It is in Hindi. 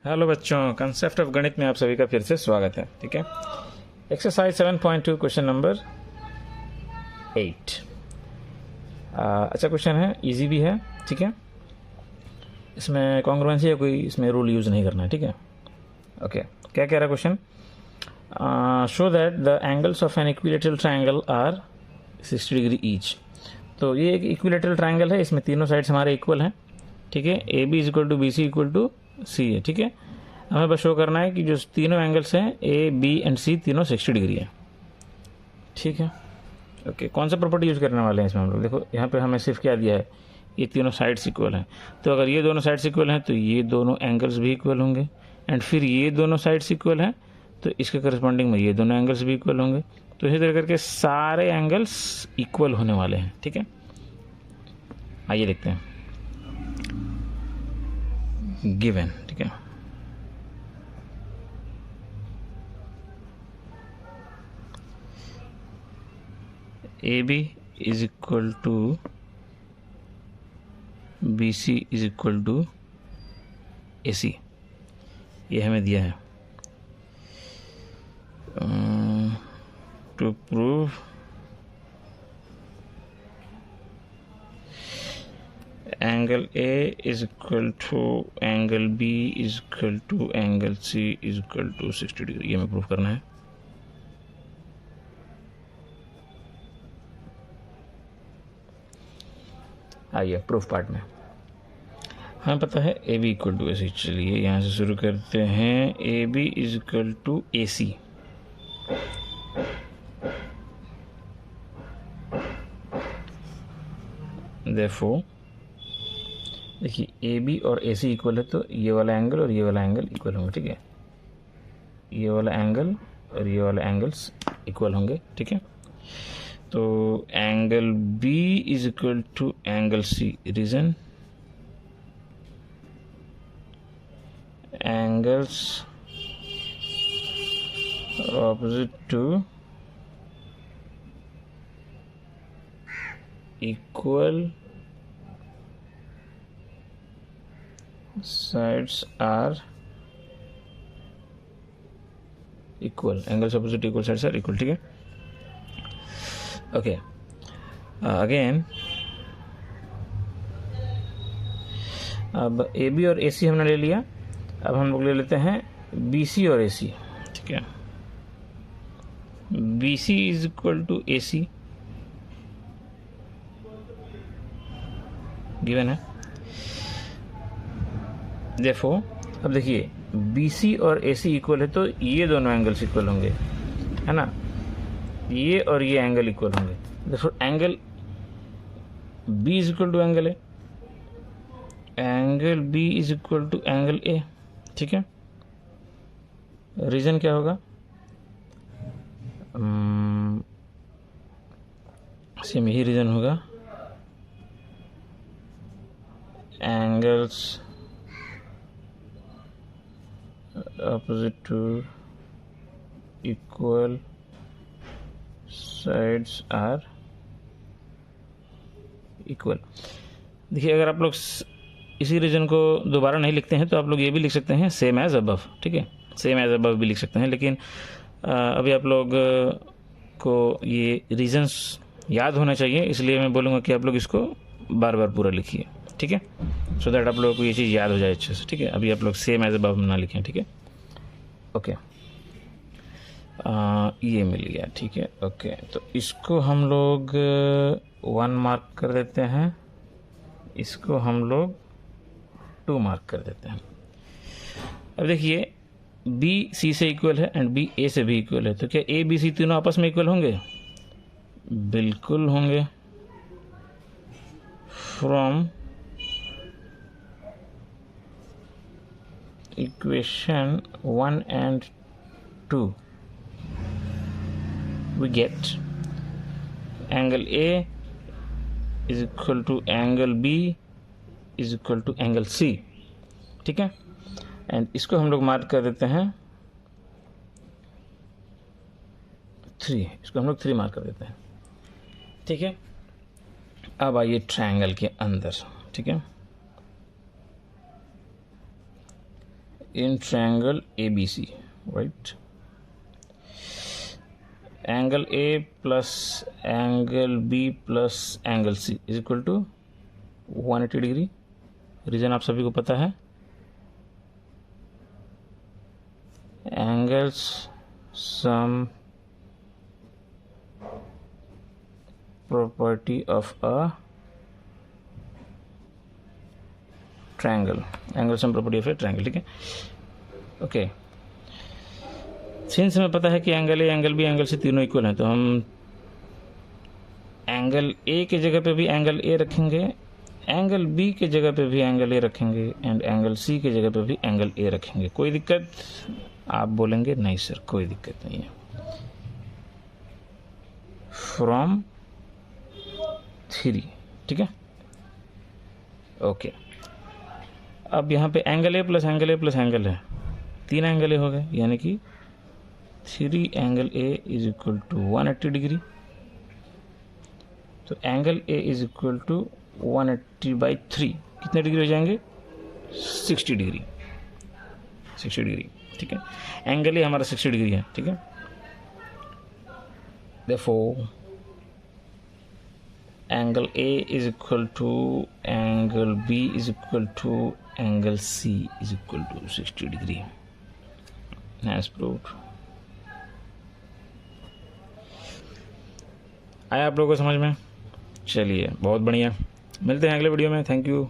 हेलो बच्चों, कंसेप्ट ऑफ गणित में आप सभी का फिर से स्वागत है। ठीक है, एक्सरसाइज 7.2 क्वेश्चन नंबर 8। अच्छा क्वेश्चन है, इजी भी है। ठीक है, इसमें कॉन्ग्रुएंसी या कोई इसमें रूल यूज़ नहीं करना है। ठीक है, ओके। क्या कह रहा है question? Show that the angles of an equilateral triangle are 60 degree each. तो ये एक इक्विलेटरल ट्राइंगल है, इसमें तीनों साइड्स हमारे इक्वल हैं। ठीक है, A B is equal to B C equal to C है। ठीक है, हमें बस शो करना है कि जो तीनों एंगल्स हैं ए बी एंड सी तीनों 60 डिग्री है। ठीक है, ओके। कौन सा प्रॉपर्टी यूज़ करने वाले हैं इसमें हम लोग? देखो यहाँ पे हमें सिर्फ क्या दिया है, ये तीनों साइड्स इक्वल हैं। तो अगर ये दोनों साइड्स इक्वल हैं तो ये दोनों एंगल्स भी इक्वल होंगे, एंड फिर ये दोनों साइड्स इक्वल हैं तो इसके करस्पॉन्डिंग में ये दोनों एंगल्स भी इक्वल होंगे। तो इसी तरह करके सारे एंगल्स इक्वल होने वाले हैं। ठीक है, आइए देखते हैं गिवन। ठीक है, A B is equal to B C is equal to A C, ये हमें दिया है। To prove angle A is equal to angle B is equal to angle C is equal to 60 degree, ये हमें प्रूव करना है। आइए प्रूफ पार्ट में। हमें पता है A B equal to A C. चलिए यहाँ से शुरू करते हैं। A B is equal to A C. Therefore देखिए, ए बी और ए सी इक्वल है तो ये वाला एंगल और ये वाला एंगल इक्वल होंगे। ठीक है, ये वाला एंगल और ये वाला एंगल्स इक्वल होंगे। ठीक है, तो angle B is equal to angle C. Reason, angles opposite to equal sides are equal, angles opposite equal sides are equal। ठीक है, ओके। अगेन अब ए बी और ए सी हमने ले लिया, अब हम लोग ले लेते हैं बी सी और ए सी। ठीक है, B C is equal to A C given है। देखो अब देखिए, बी सी और ए सी इक्वल है तो ये दोनों एंगल्स इक्वल होंगे, है ना। ये और ये एंगल इक्वल होंगे। देखो angle B is equal to angle A, angle B is equal to angle A. ठीक है, रीजन क्या होगा? सेम यही रीजन होगा, angles opposite to equal sides are equal। देखिए, अगर आप लोग इसी रीजन को दोबारा नहीं लिखते हैं तो आप लोग ये भी लिख सकते हैं सेम एज अबव। ठीक है, सेम एज अबव भी लिख सकते हैं, लेकिन अभी आप लोग को ये रीजन्स याद होना चाहिए, इसलिए मैं बोलूँगा कि आप लोग इसको बार बार पूरा लिखिए। ठीक है, सो दैट आप लोगों को ये चीज़ याद हो जाए अच्छे से। ठीक है, अभी आप लोग सेम एज अबव ना लिखें। ठीक है, ओके। ये मिल गया। ठीक है, ओके। तो इसको हम लोग 1 मार्क कर देते हैं, इसको हम लोग 2 मार्क कर देते हैं। अब देखिए, बी सी से इक्वल है एंड बी ए से भी इक्वल है, तो क्या ए बी सी तीनों आपस में इक्वल होंगे? बिल्कुल होंगे। From equation 1 and 2 we get angle A is equal to angle B is equal to angle C। ठीक है, एंड इसको हम लोग मार्क कर देते हैं 3, इसको हम लोग 3 मार्क कर देते हैं। ठीक है, अब आइए ट्रायंगल के अंदर। ठीक है, in triangle ABC, right? Angle A plus angle B plus angle C is equal to 180 degree. Reason आप सभी को पता है, angles sum property of a triangle, angle sum property of a triangle, ठीक है। ओके, सिंस हमें पता है कि angle A, angle B, angle C तीनों इक्वल हैं, तो हम एंगल ए की जगह पे भी एंगल ए रखेंगे, एंगल बी की जगह पे भी एंगल ए रखेंगे, एंड एंगल सी की जगह पे भी एंगल ए रखेंगे। कोई दिक्कत? आप बोलेंगे नहीं सर कोई दिक्कत नहीं है। फ्रॉम 3, ठीक है। ओके, अब यहाँ पे angle A plus angle A plus angle है, 3 एंगल ए हो गए, यानी कि 3 angle A is equal to 180 degree. तो angle A is equal to 180/3 कितने डिग्री हो जाएंगे? 60 डिग्री, 60 डिग्री, ठीक है। एंगल ए हमारा 60 डिग्री है, ठीक है। Therefore angle A is equal to angle B is equal to angle C is equal to 60 degree, as proved। आया आप लोगों को समझ में? चलिए बहुत बढ़िया, मिलते हैं अगले वीडियो में। Thank you.